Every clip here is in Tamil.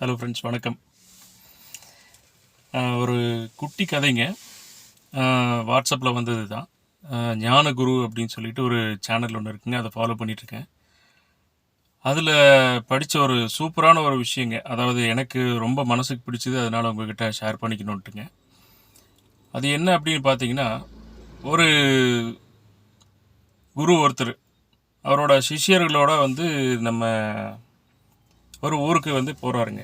ஹலோ ஃப்ரெண்ட்ஸ், வணக்கம். ஒரு குட்டி கதைங்க. வாட்ஸ்அப்பில் வந்தது தான். ஞானகுரு அப்படின்னு சொல்லிட்டு ஒரு சேனல் ஒன்று இருக்குங்க. அதை ஃபாலோ பண்ணிகிட்ருக்கேன். அதில் படித்த ஒரு சூப்பரான ஒரு விஷயங்க. அதாவது எனக்கு ரொம்ப மனசுக்கு பிடிச்சது, அதனால் உங்ககிட்ட ஷேர் பண்ணிக்கணுன்ட்டுங்க. அது என்ன அப்படின்னு பார்த்தீங்கன்னா, ஒரு குரு ஒருத்தர் அவரோட சிஷ்யர்களோட நம்ம ஒரு ஊருக்கு போகிறாருங்க.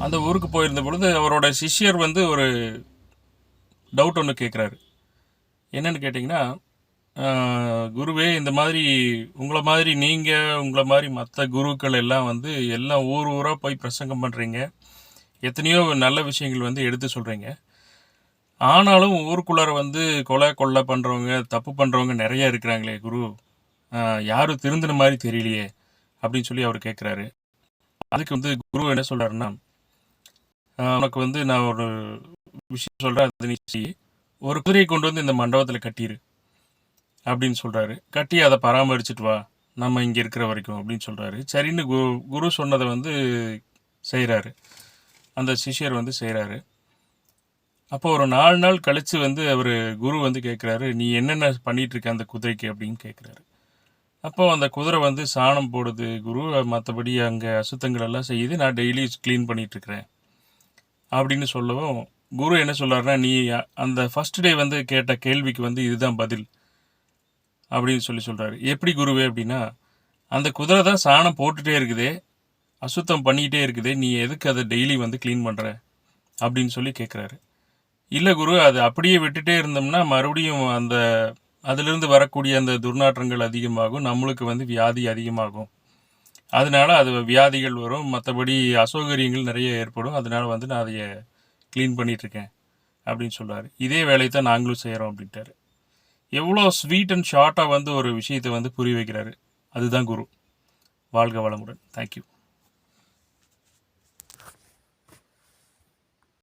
அந்த ஊருக்கு போயிருந்த பொழுது அவரோட சிஷ்யர் ஒரு டவுட் ஒன்று கேட்குறாரு. என்னன்னு கேட்டிங்கன்னா, குருவே, இந்த மாதிரி உங்களை மாதிரி மற்ற குருக்கள் எல்லாம் எல்லாம் ஊர் ஊராக போய் பிரசங்கம் பண்ணுறீங்க, எத்தனையோ நல்ல விஷயங்கள் எடுத்து சொல்கிறீங்க. ஆனாலும் ஊருக்குள்ளார கொலை பண்ணுறவங்க, தப்பு பண்ணுறவங்க நிறைய இருக்கிறாங்களே குரு, யாரும் திருந்தின மாதிரி தெரியலையே அப்படின்னு சொல்லி அவர் கேட்குறாரு. அதுக்கு குரு என்ன சொல்கிறாருன்னா, உனக்கு நான் ஒரு விஷயம் சொல்கிறேன், அது நீ ஒரு குதிரையை கொண்டு இந்த மண்டபத்தில் கட்டிடு அப்படின்னு சொல்கிறாரு. கட்டி அதை பராமரிச்சுட்டு வா, நம்ம இங்கே இருக்கிற வரைக்கும் அப்படின்னு சொல்கிறாரு. சரின்னு குரு சொன்னதை செய்கிறாரு. அந்த சிஷ்யர் செய்கிறாரு. அப்போ ஒரு 4 நாள் கழித்து அவர் குரு கேட்குறாரு, நீ என்னென்ன பண்ணிகிட்ருக்க அந்த குதிரைக்கு அப்படின்னு கேட்குறாரு. அப்போ அந்த குதிரை சாணம் போடுது குரு, மற்றபடி அங்கே அசுத்தங்கள் எல்லாம் செய்யுது, நான் டெய்லி க்ளீன் பண்ணிகிட்ருக்கிறேன் அப்படின்னு சொல்லவும், குரு என்ன சொல்கிறாருன்னா, நீ அந்த ஃபஸ்ட் டே கேட்ட கேள்விக்கு இதுதான் பதில் அப்படின்னு சொல்கிறாரு. எப்படி குருவே அப்படின்னா, அந்த குதிரை தான் சாணம் போட்டுகிட்டே இருக்குதே, அசுத்தம் பண்ணிக்கிட்டே இருக்குதே, நீ எதுக்கு அதை டெய்லி க்ளீன் பண்ணுற அப்படின்னு சொல்லி கேட்குறாரு. இல்லை குரு, அது அப்படியே விட்டுட்டே இருந்தோம்னா மறுபடியும் அதிலிருந்து வரக்கூடிய அந்த துர்நாற்றங்கள் அதிகமாகும், நம்மளுக்கு வியாதி அதிகமாகும், அதனால அது வியாதிகள் வரும், மற்றபடி அசௌகரியங்கள் நிறைய ஏற்படும், அதனால நான் அதைய க்ளீன் பண்ணிகிட்ருக்கேன் அப்படின்னு சொல்கிறாரு. இதே வேலையை தான் நாங்களும் செய்கிறோம் அப்படின்ட்டாரு. எவ்வளோ ஸ்வீட் அண்ட் ஷார்ட்டாக ஒரு விஷயத்தை புரிய வைக்கிறாரு. அதுதான் குரு. வாழ்க வளமுடன். தேங்க்யூ.